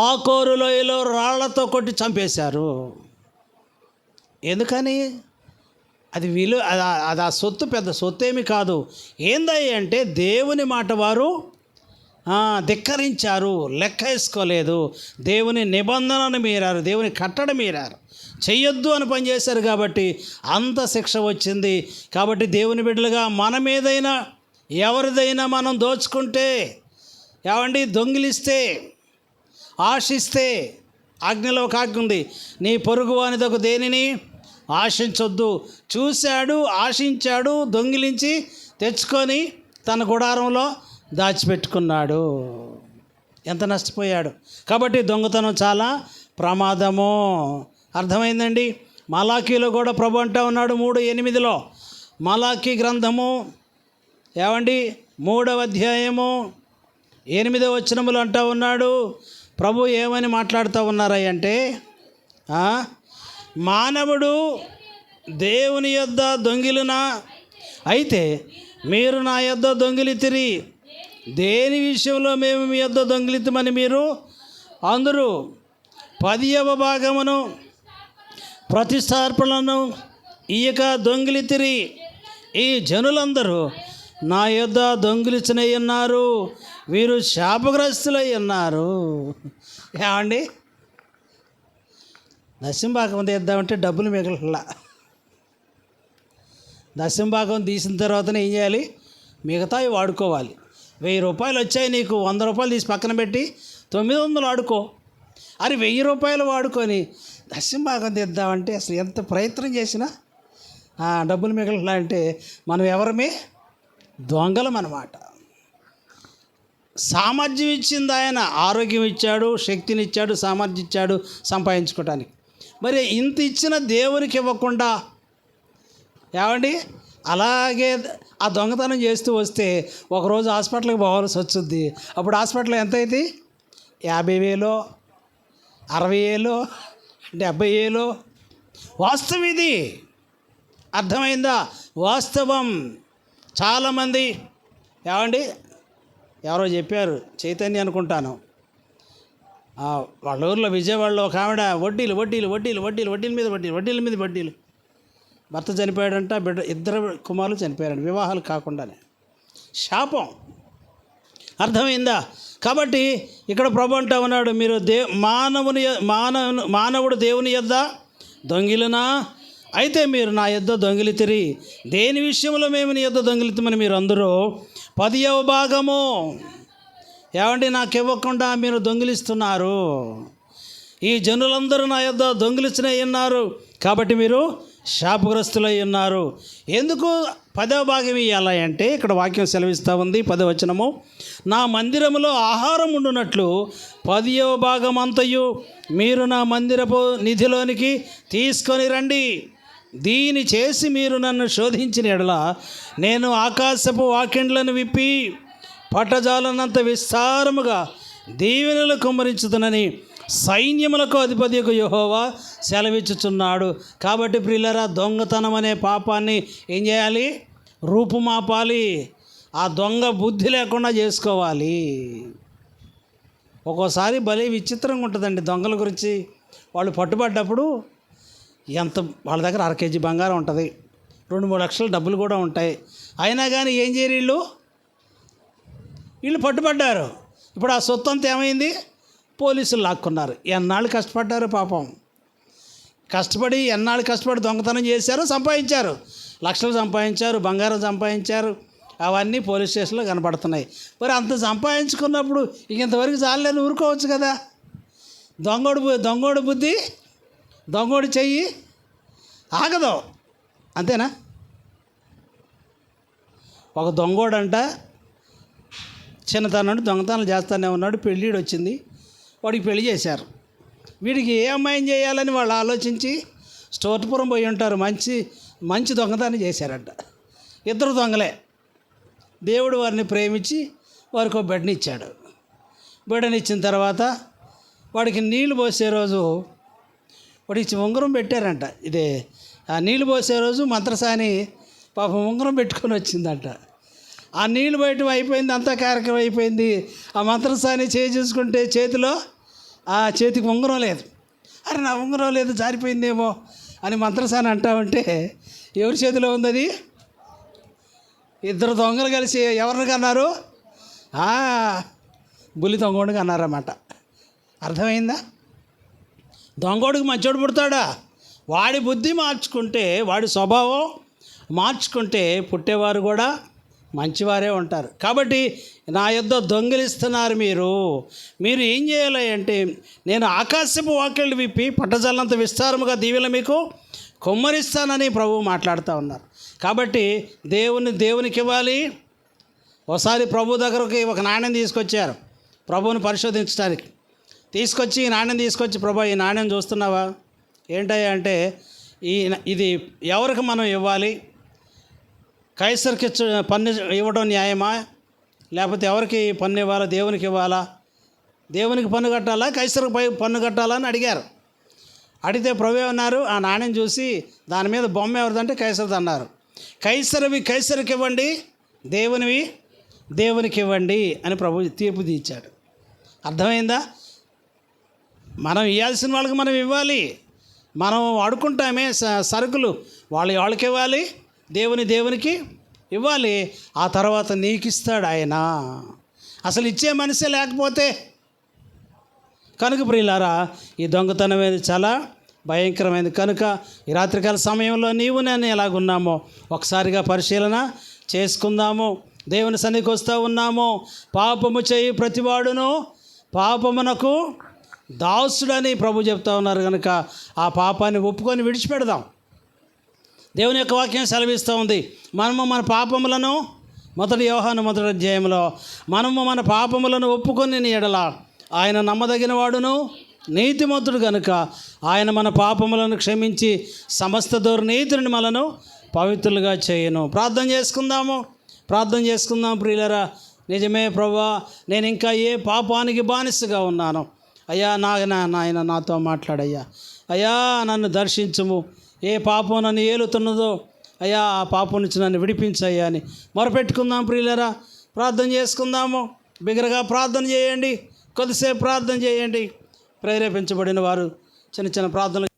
ఆకోరు లోయలో రాళ్లతో కొట్టి చంపేశారు. ఎందుకని? అది అది ఆ సొత్తు పెద్ద సొత్తు ఏమి కాదు. ఏందయ్య అంటే దేవుని మాట వారు ధిక్కరించారు, లెక్క వేసుకోలేదు, దేవుని నిబంధనను మీరారు, దేవుని కట్టడ మీరారు, చెయ్యొద్దు అని పనిచేశారు. కాబట్టి అంత శిక్ష వచ్చింది. కాబట్టి దేవుని బిడ్డలుగా మనం ఏదైనా ఎవరిదైనా మనం దోచుకుంటే, దొంగిలిస్తే, ఆశిస్తే, ఆజ్ఞలో ఒక ఆజ్ఞ ఉంది, నీ పొరుగు వానిదొక దేనిని ఆశించొద్దు. చూశాడు, ఆశించాడు, దొంగిలించి తెచ్చుకొని తన గుడారంలో దాచిపెట్టుకున్నాడు. ఎంత నష్టపోయాడు. కాబట్టి దొంగతనం చాలా ప్రమాదము. అర్థమైందండి? మలాకీలో కూడా ప్రభు అంటా ఉన్నాడు 3:8 మలాకీ గ్రంథము 3వ అధ్యాయము 8వ వచనములు అంటా ఉన్నాడు. ప్రభు ఏమని మాట్లాడుతూ ఉన్నారంటే, మానవుడు దేవుని యొద్ద దొంగిలినా అయితే మీరు నా యొద్ద దొంగిలితిరి. దేని విషయంలో మేము మీ యొద్ద దొంగిలితమని మీరు అందరూ 10వ భాగమును ప్రతిష్టార్పణలను ఇయక దొంగిలితిరి. ఈ జనులందరూ నా యొద్ద దొంగిలించనై ఉన్నారు, వీరు శాపగ్రస్తులై ఉన్నారు. ఏమండి, దశంభాగం తీద్దామంటే డబ్బులు మిగలట్లా. దశంభాగం తీసిన తర్వాతనే ఏం చేయాలి? మిగతావి వాడుకోవాలి. 1000 రూపాయలు వచ్చాయి, నీకు 100 రూపాయలు తీసి పక్కన పెట్టి 900 వాడుకో. అది 1000 రూపాయలు వాడుకొని దశంభాగం తీద్దామంటే అసలు ఎంత ప్రయత్నం చేసినా డబ్బులు మిగలట్లా. అంటే మనం ఎవరమే? దొంగలం అన్నమాట. సామర్థ్యం ఇచ్చింది ఆయన, ఆరోగ్యం ఇచ్చాడు, శక్తిని ఇచ్చాడు, సామర్థ్యం ఇచ్చాడు సంపాదించుకోవటానికి. మరి ఇంత ఇచ్చిన దేవునికి ఇవ్వకుండా ఏమండి అలాగే ఆ దొంగతనం చేస్తూ వస్తే ఒకరోజు హాస్పిటల్కి పోవాల్సి వచ్చింది. అప్పుడు హాస్పిటల్ ఎంత అయింది? 50,000, 60,000, 70,000. వాస్తవం ఇది, అర్థమైందా? వాస్తవం. చాలామంది ఏమండి, ఎవరో చెప్పారు, చైతన్య అనుకుంటాను, వాళ్ళ ఊర్లో విజయవాడలో ఒక ఆవిడ వడ్డీలు వడ్డీలు వడ్డీలు వడ్డీలు వడ్డీల మీద వడ్డీలు వడ్డీల మీద వడ్డీలు. భర్త చనిపోయాడంట, బిడ్డ 2 కుమారులు చనిపోయారంట, వివాహాలు కాకుండానే. శాపం. అర్థమైందా? కాబట్టి ఇక్కడ ప్రభు అంటా ఉన్నాడు, మీరు మానవుడు దేవుని యొద్ద దొంగిలినా అయితే మీరు నా యొద్ద దొంగిలితిరి. దేని విషయంలో మేము నీ యొద్ద దొంగిలితమని మీరు అందరూ 10వ భాగము ఏమండి నాకు ఇవ్వకుండా మీరు దొంగిలిస్తున్నారు. ఈ జనులందరూ నా యొద్ద దొంగిలించనే ఉన్నారు, కాబట్టి మీరు శాపగ్రస్తులై ఉన్నారు. ఎందుకు 10వ భాగం ఇవ్వాలి అంటే ఇక్కడ వాక్యం సెలవిస్తూ ఉంది, 10వ వచనము, నా మందిరములో ఆహారం ఉండునట్లు 10వ భాగం అంతయు మీరు నా మందిరపు నిధిలోనికి తీసుకొని రండి. దీని చేసి మీరు నన్ను శోధించిన ఎడల నేను ఆకాశపు వాకిండ్లను విప్పి పట్టజాలనంత విస్తారముగా దీవెనలు కుమ్మరించుతునని సైన్యములకు అధిపతియకు యెహోవా సెలవిచ్చుచున్నాడు. కాబట్టి ప్రియులారా, దొంగతనం అనే పాపాన్ని ఏం చేయాలి? రూపుమాపాలి. ఆ దొంగ బుద్ధి లేకుండా చేసుకోవాలి. ఒక్కోసారి భలే విచిత్రంగా ఉంటుందండి దొంగల గురించి. వాళ్ళు పట్టుబడ్డప్పుడు వాళ్ళ దగ్గర 1/2 కేజీ బంగారం ఉంటుంది, 2-3 లక్షల డబ్బులు కూడా ఉంటాయి. అయినా కానీ ఏం చేయరు? వీళ్ళు పట్టుబడ్డారు. ఇప్పుడు ఆ సొత్తు అంతా ఏమైంది? పోలీసులు లాక్కున్నారు. ఎన్నాళ్ళు కష్టపడ్డారు పాపం. ఎన్నాళ్ళు కష్టపడి దొంగతనం చేశారు, సంపాదించారు, లక్షలు సంపాదించారు, బంగారం సంపాదించారు. అవన్నీ పోలీస్ స్టేషన్లో కనపడుతున్నాయి. మరి అంత సంపాదించుకున్నప్పుడు ఇంతవరకు చాలని ఊరుకోవచ్చు కదా. దొంగోడు బుద్ధి, దొంగోడు చెయ్యి ఆగదు. అంతేనా? ఒక దొంగోడంట చిన్నతనం నుండి దొంగతనాలు చేస్తూనే ఉన్నాడు. పెళ్ళిడు వచ్చింది, వాడికి పెళ్లి చేశారు. వీడికి ఏ అమ్మాయిని చేయాలని వాళ్ళు ఆలోచించి స్టోర్పురం పోయి ఉంటారు, మంచి దొంగతనం చేశారంట. 2 దొంగలే. దేవుడు వారిని ప్రేమించి వారికి ఒక బిడ్డనిచ్చాడు. బిడ్డనిచ్చిన తర్వాత వాడికి నీళ్లు పోసే రోజు వాడికి ఉంగరం పెట్టారంట. ఆ నీళ్లు పోసే రోజు మంత్రసాని పాపం ఉంగరం పెట్టుకొని వచ్చిందంట. ఆ నీళ్ళు బయట అయిపోయింది, అంతా కార్యక్రమం అయిపోయింది. ఆ మంత్రసాని చూసుకుంటే చేతికి ఉంగరం లేదు. అరే నా ఉంగరం లేదు, జారిపోయిందేమో అని మంత్రసాని అంటా ఉంటే ఎవరి చేతిలో ఉంది అది? 2 దొంగలు కలిసి ఎవరిని కన్నారు? బుల్లి దొంగోడికి అన్నారన్నమాట. అర్థమైందా? దొంగోడికి మంచోడు పుడతాడా? వాడి బుద్ధి మార్చుకుంటే, వాడి స్వభావం మార్చుకుంటే పుట్టేవారు కూడా మంచివారే ఉంటారు. కాబట్టి నా యొద్ద దొంగిలిస్తున్నారు మీరు ఏం చేయాలి అంటే, నేను ఆకాశపు వాకిళ్ళు విప్పి పట్టజల్లంత విస్తారముగా దీవెనలు మీకు కుమ్మరిస్తానని ప్రభువు మాట్లాడుతూ ఉన్నారు. కాబట్టి దేవునికి ఇవ్వాలి. ఒకసారి ప్రభు దగ్గరకి ఒక నాణ్యం తీసుకొచ్చారు ప్రభువుని పరిశోధించడానికి. తీసుకొచ్చి ఈ నాణ్యం తీసుకొచ్చి, ప్రభు ఈ నాణ్యం చూస్తున్నావా? ఏంటయ్యా అంటే, ఇది ఎవరికి మనం ఇవ్వాలి? కైసర్కి పన్ను ఇవ్వడం న్యాయమా, లేకపోతే ఎవరికి పన్ను ఇవ్వాలా? దేవునికి ఇవ్వాలా? దేవునికి పన్ను కట్టాలా, కైసర్కి పన్ను కట్టాలా అని అడిగారు. అడిగితే ప్రభు అన్నారు, ఆ నాణ్యం చూసి దాని మీద బొమ్మ ఎవరిదంటే కైసరిది అన్నారు. కైసరివి కైసరికి ఇవ్వండి, దేవునివి దేవునికి ఇవ్వండి అని ప్రభు తీర్పు తీర్చాడు. అర్థమైందా? మనం ఇవ్వాల్సిన వాళ్ళకి మనం ఇవ్వాలి. మనం వాడుకుంటామే సరుకులు, వాళ్ళకి ఇవ్వాలి, దేవునికి ఇవ్వాలి. ఆ తర్వాత నీకు ఇస్తాడు ఆయన. అసలు ఇచ్చే మనిషే లేకపోతే. కనుక ప్రియులారా, ఈ దొంగతనం అనేది చాలా భయంకరమైనది. కనుక ఈ రాత్రికాల సమయంలో నీవు నేను ఎలాగున్నామో ఒకసారిగా పరిశీలన చేసుకుందాము. దేవుని సన్నిధికి వస్తూ ఉన్నాము. పాపము చేయి ప్రతివాడును పాపమునకు దాసుడని ప్రభు చెప్తా ఉన్నారు. కనుక ఆ పాపాన్ని ఒప్పుకొని విడిచిపెడదాం. దేవుని యొక్క వాక్యం సెలవిస్తూ ఉంది, మనము మన పాపములను, మొదటి యోహాను 1వ అధ్యాయంలో, మనము మన పాపములను ఒప్పుకొని ఎడల ఆయన నమ్మదగిన వాడును నీతిమంతుడు కనుక ఆయన మన పాపములను క్షమించి సమస్త దుర్నీతిని మనను పవిత్రులుగా చేయను. ప్రార్థన చేసుకుందాం ప్రియులరా. నిజమే ప్రభువా, నేను ఇంకా ఏ పాపానికి బానిసగా ఉన్నాను అయ్యా. నాయన నాతో మాట్లాడయ్యా. అయ్యా నన్ను దర్శించుము. ఏ పాపం నన్ను ఏలుతున్నదో అయ్యా, ఆ పాపం నుంచి నన్ను విడిపించయ్యా అని మొరపెట్టుకుందాం ప్రియులరా. ప్రార్థన చేసుకుందాము. బిగ్గరగా ప్రార్థన చేయండి. కొద్దిసేపు ప్రార్థన చేయండి. ప్రేరేపించబడిన వారు చిన్న చిన్న ప్రార్థనలు